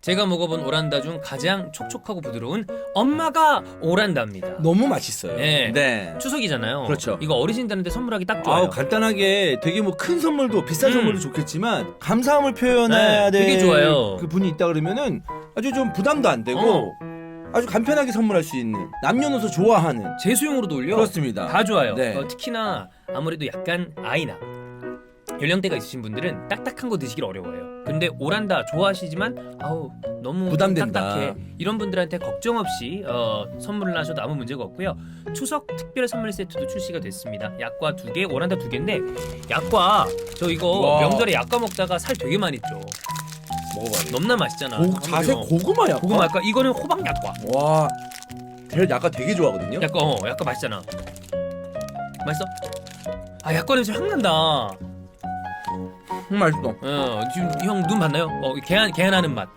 제가 먹어본 오란다 중 가장 촉촉하고 부드러운 엄마가 오란다입니다. 너무 맛있어요. 네. 추석이잖아요. 그렇죠. 이거 어르신들한테 선물하기 딱 좋아요. 아우, 간단하게 되게 뭐 큰 선물도 비싼 선물도 좋겠지만 감사함을 표현해야 네, 되게 될 좋아요. 그 분이 있다 그러면은 아주 좀 부담도 안 되고 아주 간편하게 선물할 수 있는 남녀노소 좋아하는 제 수용으로도 올려. 그렇습니다. 다 좋아요. 네. 특히나 아무래도 약간 아이나 연령대가 있으신 분들은 딱딱한 거 드시기 어려워요. 근데 오란다 좋아하시지만 아우 너무 부담된다. 딱딱해 이런 분들한테 걱정 없이 선물을 하셔도 아무 문제가 없고요. 추석 특별 선물 세트도 출시가 됐습니다. 약과 2개, 오란다 2개인데 약과 저 이거 와. 명절에 약과 먹다가 살 되게 많이 쪄. 먹어봐야 돼. 넘나 맛있잖아. 자세 고구마 약과. 고구마 약과 이거는 호박 약과. 와, 제가 약과 되게 좋아하거든요. 약과 맛있잖아. 맛있어? 아 약과 냄새 확 난다. 맛있어. 지금 형 눈 봤나요? 개안하는 맛.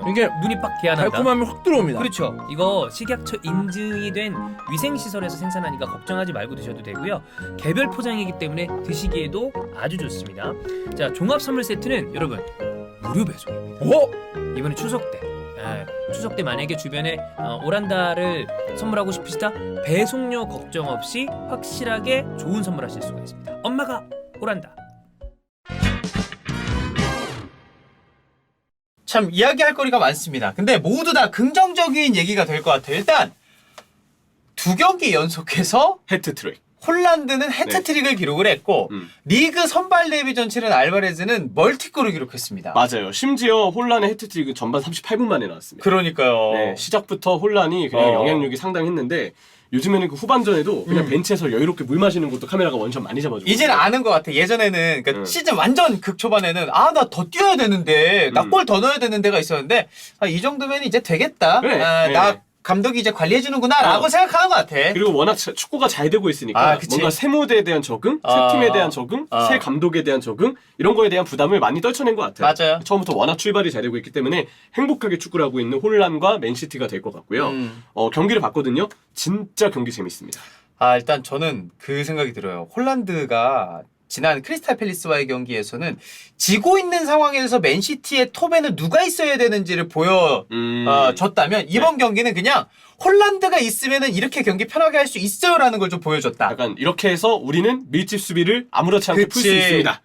이게 눈이 빡 개안한다. 달콤함이 확 들어옵니다. 그렇죠. 이거 식약처 인증이 된 위생시설에서 생산하니까 걱정하지 말고 드셔도 되고요. 개별 포장이기 때문에 드시기에도 아주 좋습니다. 자, 종합 선물 세트는 여러분 무료 배송입니다. 이번에 추석 때. 추석 때 만약에 주변에 오란다를 선물하고 싶으시다? 배송료 걱정 없이 확실하게 좋은 선물 하실 수가 있습니다. 엄마가 오란다. 참 이야기할 거리가 많습니다. 근데 모두 다 긍정적인 얘기가 될 것 같아요. 일단 2경기 연속해서 해트트릭. 홀란드는 해트트릭을 기록을 했고 리그 선발 데뷔전 치른 알바레즈는 멀티골을 기록했습니다. 맞아요. 심지어 혼란의 해트트릭은 전반 38분 만에 나왔습니다. 그러니까요. 네, 시작부터 혼란이 그냥 영향력이 상당했는데 요즘에는 그 후반전에도 그냥 벤치에서 여유롭게 물 마시는 것도 카메라가 원샷 많이 잡아주고 이제는 아는 것 같아. 예전에는 그러니까 시즌 완전 극초반에는 나 더 뛰어야 되는데 나 골 더 넣어야 되는 데가 있었는데 이 정도면 이제 되겠다. 그래. 나 감독이 이제 관리해주는구나 라고 생각하는 것 같아. 그리고 워낙 축구가 잘 되고 있으니까 그치. 뭔가 새 무대에 대한 적응, 새 팀에 대한 적응, 새 감독에 대한 적응 이런 거에 대한 부담을 많이 떨쳐낸 것 같아요. 맞아요. 처음부터 워낙 출발이 잘 되고 있기 때문에 행복하게 축구를 하고 있는 홀란과 맨시티가 될 것 같고요. 경기를 봤거든요. 진짜 경기 재밌습니다. 일단 저는 그 생각이 들어요. 홀란드가 지난 크리스탈 팰리스와의 경기에서는 지고 있는 상황에서 맨시티의 톱에는 누가 있어야 되는지를 보여줬다면 이번 경기는 그냥 홀란드가 있으면은 이렇게 경기 편하게 할 수 있어요라는 걸 좀 보여줬다. 약간 이렇게 해서 우리는 밀집 수비를 아무렇지 않게 풀 수 그치. 있습니다.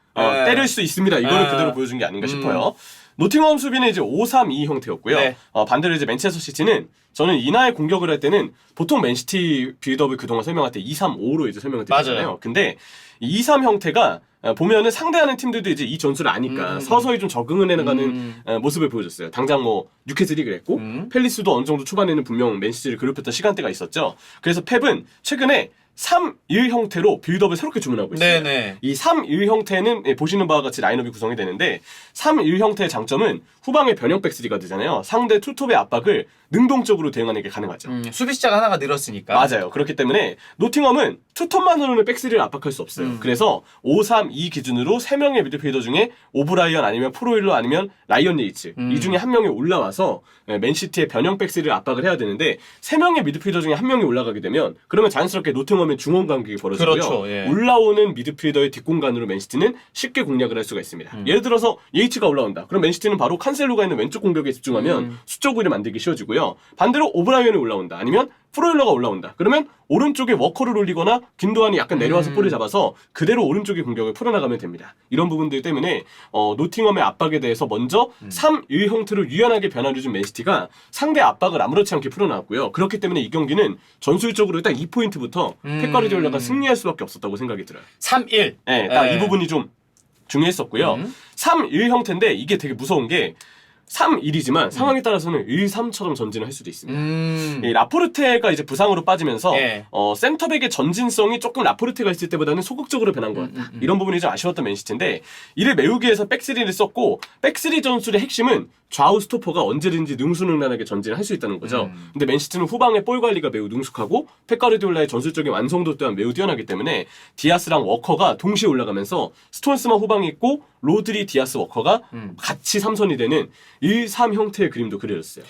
때릴 수 있습니다. 이거를 그대로 보여준 게 아닌가 싶어요. 노팅엄 수비는 이제 5-3-2 형태였고요. 네. 반대로 이제 맨체스터 시티는 저는 이나의 공격을 할 때는 보통 맨시티 빌드업을 그동안 설명할 때 2-3-5로 이제 설명을 드렸잖아요. 맞아요. 근데 이 2-3 형태가 보면은 상대하는 팀들도 이제 이 전술을 아니까 서서히 좀 적응을 해나가는 모습을 보여줬어요. 당장 뭐 뉴캐슬이 그랬고 팰리스도 어느 정도 초반에는 분명 맨시티를 괴롭혔던 시간대가 있었죠. 그래서 펩은 최근에 3-1 형태로 빌드업을 새롭게 주문하고 있어요. 네네. 이 3-1 형태는 보시는 바와 같이 라인업이 구성이 되는데 3-1 형태의 장점은 후방의 변형 백스리가 되잖아요. 상대 투톱의 압박을 능동적으로 대응하는 게 가능하죠. 수비수자가 하나가 늘었으니까. 맞아요. 그렇기 때문에 노팅엄은 투톱만으로는 백스리를 압박할 수 없어요. 그래서 5-3-2 기준으로 3명의 미드필더 중에 오브라이언 아니면 프로일러 아니면 라이언 예이츠 이 중에 한 명이 올라와서 맨시티의 변형 백스리를 압박을 해야 되는데 3명의 미드필더 중에 한 명이 올라가게 되면 그러면 자연스럽게 노팅엄의 중원 간격이 벌어지고요. 그렇죠, 예. 올라오는 미드필더의 뒷공간으로 맨시티는 쉽게 공략을 할 수가 있습니다. 예를 들어서 예이츠가 올라온다. 그럼 맨시티는 바로 칸셀로가 있는 왼쪽 공격에 집중하면 수적 우위를 만들기 쉬워지고요. 반대로 오브라이언이 올라온다. 아니면 프로일러가 올라온다. 그러면 오른쪽에 워커를 올리거나 김도환이 약간 내려와서 볼을 잡아서 그대로 오른쪽의 공격을 풀어나가면 됩니다. 이런 부분들 때문에 노팅엄의 압박에 대해서 먼저 3-1 형태로 유연하게 변화를 준 맨시티가 상대 압박을 아무렇지 않게 풀어나왔고요. 그렇기 때문에 이 경기는 전술적으로 일단 2포인트부터 펩 가르디올라가 승리할 수밖에 없었다고 생각이 들어요. 3-1. 네, 딱 이 부분이 좀 중요했었고요. 3-1 형태인데 이게 되게 무서운 게 3-1이지만 상황에 따라서는 1-3처럼 전진을 할 수도 있습니다. 이 라포르테가 이제 부상으로 빠지면서 예. 센터백의 전진성이 조금 라포르테가 있을 때보다는 소극적으로 변한 것 같다. 이런 부분이 좀 아쉬웠던 맨시티인데 이를 메우기 위해서 백스리를 썼고 백스리 전술의 핵심은 좌우 스토퍼가 언제든지 능수능란하게 전진을 할 수 있다는 거죠. 근데 맨시티는 후방의 볼 관리가 매우 능숙하고 펩 가르디올라의 전술적인 완성도 또한 매우 뛰어나기 때문에 디아스랑 워커가 동시에 올라가면서 스톤스만 후방에 있고 로드리, 디아스, 워커가 같이 삼선이 되는 1-3 형태의 그림도 그려졌어요.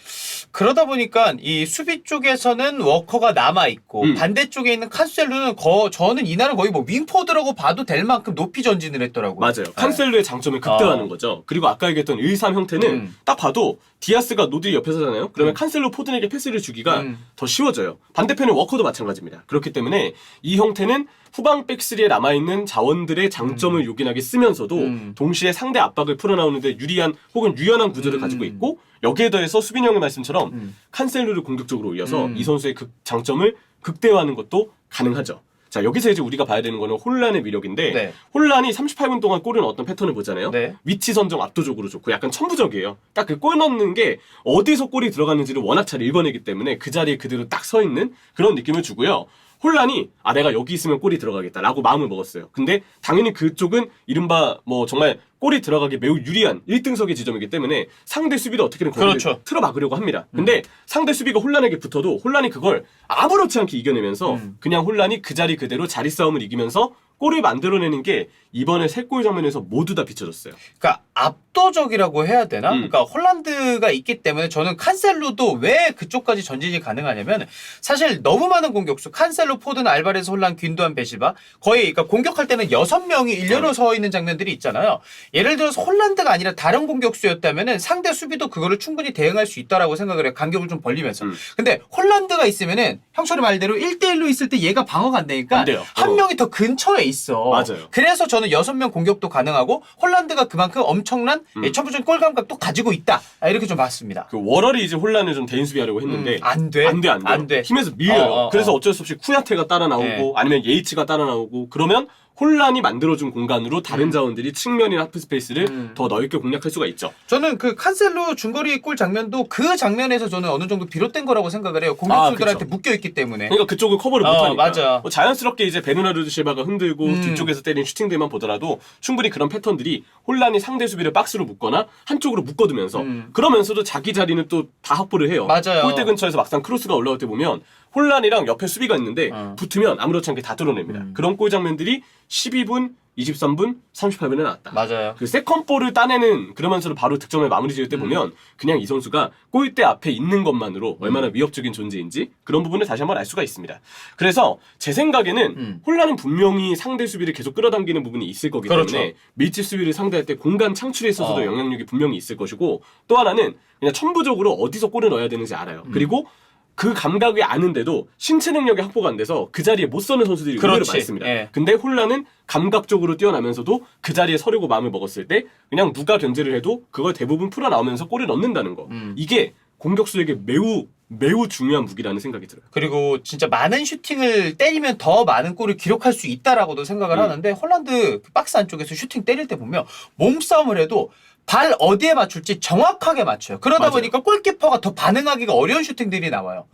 그러다 보니까 이 수비 쪽에서는 워커가 남아 있고 반대쪽에 있는 칸셀루는 저는 이날은 거의 뭐 윙포드라고 봐도 될 만큼 높이 전진을 했더라고요. 맞아요. 칸셀루의 장점을 극대화하는 거죠. 그리고 아까 얘기했던 1-3 형태는 딱 봐도 디아스가 노드리 옆에 서잖아요. 그러면 칸셀루 포든에게 패스를 주기가 더 쉬워져요. 반대편의 워커도 마찬가지입니다. 그렇기 때문에 이 형태는 후방 백스리에 남아있는 자원들의 장점을 요긴하게 쓰면서도 동시에 상대 압박을 풀어나오는데 유리한 혹은 유연한 구조를 가지고 있고 여기에 더해서 수빈이 형의 말씀처럼 칸셀루를 공격적으로 올려서 이 선수의 장점을 극대화하는 것도 가능하죠. 자, 여기서 이제 우리가 봐야 되는 거는 혼란의 위력인데 네. 혼란이 38분 동안 골을 넣었던 패턴을 보잖아요. 네. 위치 선정 압도적으로 좋고 약간 천부적이에요. 딱 그 골 넣는 게 어디서 골이 들어갔는지를 워낙 잘 읽어내기 때문에 그 자리에 그대로 딱 서 있는 그런 느낌을 주고요. 혼란이 내가 여기 있으면 골이 들어가겠다라고 마음을 먹었어요. 근데 당연히 그쪽은 이른바 뭐 정말 골이 들어가기 매우 유리한 1등석의 지점이기 때문에 상대 수비도 어떻게든 거기를 그렇죠. 틀어막으려고 합니다. 근데 상대 수비가 혼란에게 붙어도 혼란이 그걸 아무렇지 않게 이겨내면서 그냥 혼란이 그 자리 그대로 자리 싸움을 이기면서 골을 만들어내는 게 이번에 3골 장면에서 모두 다 비춰졌어요. 그러니까 압도적이라고 해야 되나? 그러니까 홀란드가 있기 때문에 저는 칸셀루도 왜 그쪽까지 전진이 가능하냐면 사실 너무 많은 공격수 칸셀루, 포든, 알바레스, 홀란, 균도안, 베실바 거의 그러니까 공격할 때는 6명이 일렬로 서 있는 장면들이 있잖아요. 예를 들어서 홀란드가 아니라 다른 공격수였다면은 상대 수비도 그거를 충분히 대응할 수 있다라고 생각을 해요. 간격을 좀 벌리면서. 근데 홀란드가 있으면은 형철이 말대로 1대1로 있을 때 얘가 방어가 안 되니까 안 돼요. 한 명이 더 근처에 있어. 맞아요. 그래서 저는 6명 공격도 가능하고 홀란드가 그만큼 엄청난 천부적인 골 감각도 가지고 있다. 이렇게 좀 봤습니다. 그 워럴이 이제 혼란을 좀 대인 수비하려고 했는데 안 돼. 안 돼. 힘에서 밀려요. 그래서 어쩔 수 없이 쿠야테가 따라 나오고 네. 아니면 예이츠가 따라 나오고 그러면 혼란이 만들어준 공간으로 다른 자원들이 측면이나 하프 스페이스를 더 넓게 공략할 수가 있죠. 저는 그 칸셀루 중거리 골 장면도 그 장면에서 저는 어느 정도 비롯된 거라고 생각을 해요. 공격수들한테 그쵸. 묶여있기 때문에. 그러니까 그쪽을 커버를 못하니까. 맞아. 뭐 자연스럽게 이제 베르나르도 실바가 흔들고 뒤쪽에서 때린 슈팅들만 보더라도 충분히 그런 패턴들이 혼란이 상대 수비를 박스로 묶거나 한쪽으로 묶어두면서 그러면서도 자기 자리는 또 다 확보를 해요. 맞아요. 골대 근처에서 막상 크로스가 올라올 때 보면 혼란이랑 옆에 수비가 있는데 붙으면 아무렇지 않게 다 뚫어냅니다. 그런 골 장면들이 12분, 23분, 38분에 나왔다. 맞아요. 그 세컨볼을 따내는 그러면서도 바로 득점을 마무리 지을 때 보면 그냥 이 선수가 골대 앞에 있는 것만으로 얼마나 위협적인 존재인지 그런 부분을 다시 한번 알 수가 있습니다. 그래서 제 생각에는 혼란은 분명히 상대 수비를 계속 끌어당기는 부분이 있을 거기 때문에 그렇죠. 밀집 수비를 상대할 때 공간 창출에 있어서도 영향력이 분명히 있을 것이고 또 하나는 그냥 천부적으로 어디서 골을 넣어야 되는지 알아요. 그리고 그 감각이 아는데도 신체 능력이 확보가 안 돼서 그 자리에 못 서는 선수들이 의외로 그렇지. 많습니다. 예. 근데 혼란은 감각적으로 뛰어나면서도 그 자리에 서려고 마음을 먹었을 때 그냥 누가 견제를 해도 그걸 대부분 풀어나오면서 골을 넣는다는 거. 이게 공격수에게 매우 중요한 무기라는 생각이 들어요. 그리고 진짜 많은 슈팅을 때리면 더 많은 골을 기록할 수 있다라고도 생각을 하는데 홀란드 그 박스 안쪽에서 슈팅 때릴 때 보면 몸싸움을 해도 발 어디에 맞출지 정확하게 맞춰요. 그러다 맞아요. 보니까 골키퍼가 더 반응하기가 어려운 슈팅들이 나와요.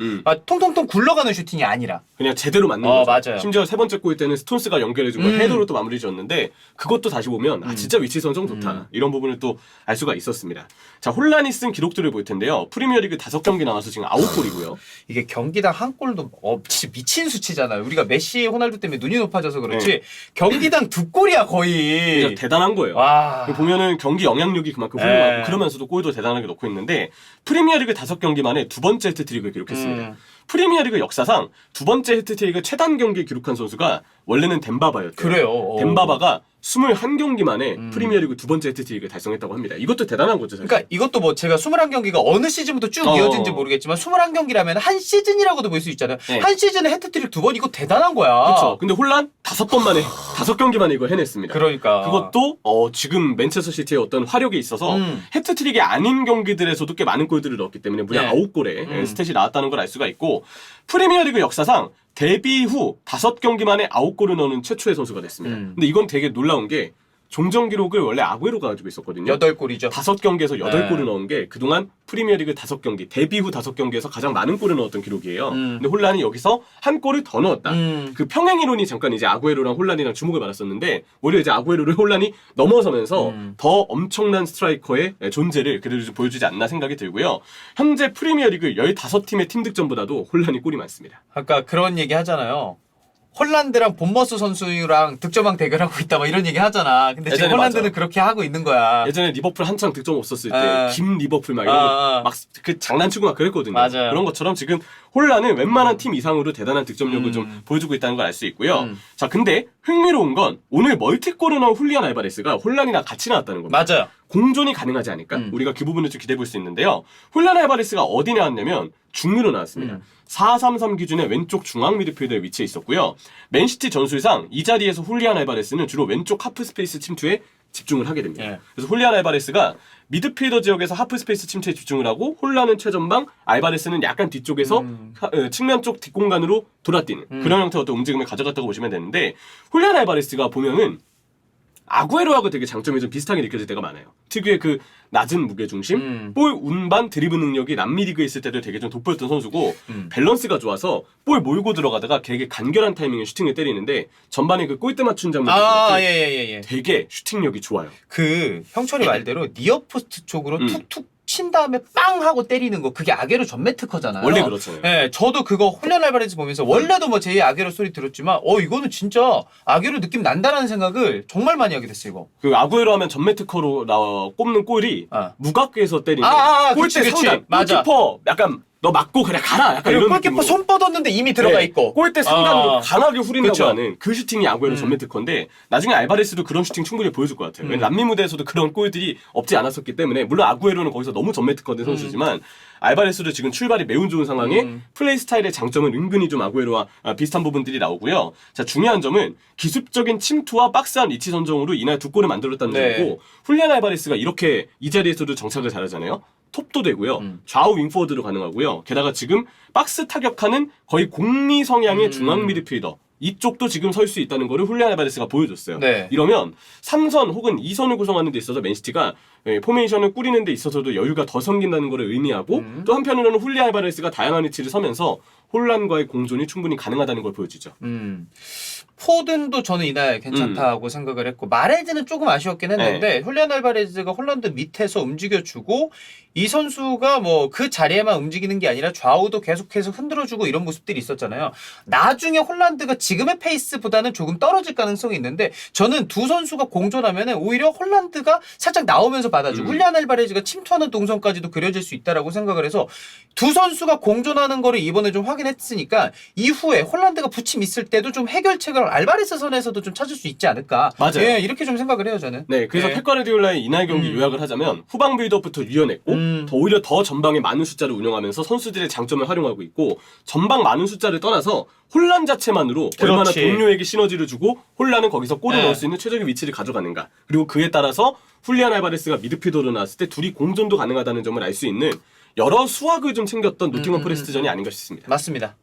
통통통 굴러가는 슈팅이 아니라. 그냥 제대로 맞는 거죠. 맞아요. 심지어 세 번째 골 때는 스톤스가 연결해준 걸 헤더로 또 마무리 지었는데 그것도 다시 보면 진짜 위치 선정 좋다. 이런 부분을 또 알 수가 있었습니다. 자, 혼란이 쓴 기록들을 볼 텐데요. 프리미어리그 5경기 나와서 지금 9골이고요. 이게 경기당 한 골도 진짜 미친 수치잖아요. 우리가 메시, 호날두 때문에 눈이 높아져서 그렇지 경기당 2골이야 거의. 진짜 대단한 거예요. 와. 보면은 경기 영향력이 그만큼 훌륭하고 그러면서도 골도 대단하게 넣고 있는데 프리미어리그 5경기 만에 2번째 해트트릭을 기록했습니다. 프리미어리그 역사상 2번째 해트트릭을 최단 경기에 기록한 선수가 원래는 덴바바였대요. 그래요. 덴바바가 21경기 만에 프리미어리그 2번째 해트트릭을 달성했다고 합니다. 이것도 대단한 거죠, 사실. 그러니까 이것도 뭐 제가 21경기가 어느 시즌부터 쭉 이어진지 모르겠지만 21경기라면 한 시즌이라고도 볼 수 있잖아요. 네. 한 시즌에 해트트릭 2번 이거 대단한 거야. 그렇죠. 근데 혼란 5번 만에 5경기 만에 이걸 해냈습니다. 그러니까. 그것도 지금 맨체스터 시티의 어떤 화력에 있어서 해트트릭이 아닌 경기들에서도 꽤 많은 골들을 넣었기 때문에 무려 네. 9골의 스탯이 나왔다는 걸 알 수가 있고 프리미어리그 역사상 데뷔 후 5경기 만에 9골을 넣는 최초의 선수가 됐습니다. 근데 이건 되게 놀라운 게 종전 기록을 원래 아구에로가 가지고 있었거든요. 8골이죠. 5경기에서 8골을 넣은 게 그동안 프리미어리그 5경기, 데뷔 후 5경기에서 가장 많은 골을 넣었던 기록이에요. 근데 혼란이 여기서 한 골을 더 넣었다. 그 평행 이론이 잠깐 이제 아구에로랑 혼란이랑 주목을 받았었는데 오히려 이제 아구에로를 혼란이 넘어서면서 더 엄청난 스트라이커의 존재를 그래도 좀 보여주지 않나 생각이 들고요. 현재 프리미어리그 15팀의 팀 득점보다도 혼란이 골이 많습니다. 그러니까 그런 얘기 하잖아요. 홀란드랑 본머스 선수랑 득점왕 대결하고 있다 막 이런 얘기 하잖아. 근데 지금 예전에 홀란드는 맞아. 그렇게 하고 있는 거야. 예전에 리버풀 한창 득점 없었을 때 아. 김 리버풀 막 이런 아. 거 막 그 장난치고 막 그랬거든요. 맞아요. 그런 것처럼 지금 홀란은 웬만한 팀 이상으로 대단한 득점력을 좀 보여주고 있다는 걸 알 수 있고요. 자, 근데 흥미로운 건 오늘 멀티골을 넣은 훌리안 알바레스가 홀란이랑 같이 나왔다는 겁니다. 맞아요. 공존이 가능하지 않을까? 우리가 그 부분을 좀 기대해 볼 수 있는데요. 훌리안 알바레스가 어디 나왔냐면 중미로 나왔습니다. 4-3-3 기준의 왼쪽 중앙 미드필더에 위치해 있었고요. 맨시티 전술상 이 자리에서 훌리안 알바레스는 주로 왼쪽 하프 스페이스 침투에 집중을 하게 됩니다. 예. 그래서 훌리안 알바레스가 미드필더 지역에서 하프 스페이스 침투에 집중을 하고 홀란은 최전방, 알바레스는 약간 뒤쪽에서 측면 쪽 뒷공간으로 돌아뛰는 그런 형태의 어떤 움직임을 가져갔다고 보시면 되는데 훌리안 알바레스가 보면은 아구에로하고 되게 장점이 좀 비슷하게 느껴질 때가 많아요. 특유의 그 낮은 무게중심, 볼 운반 드리블 능력이 남미리그에 있을 때도 되게 좀 돋보였던 선수고 밸런스가 좋아서 볼 몰고 들어가다가 되게 간결한 타이밍에 슈팅을 때리는데 전반에 그 골대 맞춘 장면 예. 되게 슈팅력이 좋아요. 그 형철이 말대로 니어포스트 쪽으로 툭툭 친 다음에 빵 하고 때리는 거 그게 아게로 전매 특허잖아요. 원래 그렇잖아요. 네, 저도 그거 홀리안 알바레스 보면서 원래도 뭐 제2의 아게로 소리 들었지만 이거는 진짜 아게로 느낌 난다라는 생각을 정말 많이 하게 됐어요. 이거. 그 아구에로 하면 전매 특허로 꼽는 골이 무각에서 때리는 그치, 골대 그치. 상단 맞아. 골키퍼 약간 너 맞고 그래 가라 약간 그리고 이런 골키퍼 느낌으로. 손 뻗었는데 이미 들어가 있고. 골대 상단으로 강하게 후린다고 그쵸. 하는 그 슈팅이 아구에로 전매 특허인데 나중에 알바레스도 그런 슈팅 충분히 보여줄 것 같아요. 왜냐면 남미 무대에서도 그런 골들이 없지 않았었기 때문에 물론 아구에로는 거기서 너무 전매 특허된 선수지만 알바레스도 지금 출발이 매우 좋은 상황에 플레이 스타일의 장점은 은근히 좀 아구에로와 비슷한 부분들이 나오고요. 자, 중요한 점은 기습적인 침투와 박스안 위치 선정으로 이날 두 골을 만들었다는 네. 점이고 훌리안 알바레스가 이렇게 이 자리에서도 정착을 잘하잖아요. 톱도 되고요. 좌우 윙포워드로 가능하고요. 게다가 지금 박스 타격하는 거의 공미 성향의 중앙 미드필더 이쪽도 지금 설 수 있다는 거를 훌리안 알바레스가 보여줬어요. 네. 이러면 3선 혹은 2선을 구성하는 데 있어서 맨시티가 포메이션을 꾸리는 데 있어서도 여유가 더 생긴다는 것을 의미하고 또 한편으로는 훌리안 알바레스가 다양한 위치를 서면서 홀란과의 공존이 충분히 가능하다는 걸 보여주죠. 포든도 저는 이날 괜찮다고 생각을 했고 마레즈는 조금 아쉬웠긴 했는데 훌리안 알바레즈가 홀란드 밑에서 움직여주고 이 선수가 뭐 그 자리에만 움직이는 게 아니라 좌우도 계속해서 흔들어주고 이런 모습들이 있었잖아요. 나중에 홀란드가 지금의 페이스보다는 조금 떨어질 가능성이 있는데 저는 두 선수가 공존하면 오히려 홀란드가 살짝 나오면서 받아주고 훌리안 알바레즈가 침투하는 동선까지도 그려질 수 있다라고 생각을 해서 두 선수가 공존하는 거를 이번에 좀 확인했으니까 이후에 홀란드가 부침 있을 때도 좀 해결책을 알바레스 선에서도 좀 찾을 수 있지 않을까. 맞아요. 예, 이렇게 좀 생각을 해요, 저는. 네, 그래서 펩 가르디올라의 이날 경기 요약을 하자면 후방 빌드업부터 유연했고 오히려 더 전방에 많은 숫자를 운영하면서 선수들의 장점을 활용하고 있고 전방 많은 숫자를 떠나서 혼란 자체만으로 얼마나 그렇지. 동료에게 시너지를 주고 혼란은 거기서 골을 네. 넣을 수 있는 최적의 위치를 가져가는가. 그리고 그에 따라서 훌리안 알바레스가 미드필더로 나왔을 때 둘이 공존도 가능하다는 점을 알 수 있는 여러 수학을 좀 챙겼던 노팅엄 포레스트전이 아닌가 싶습니다. 맞습니다.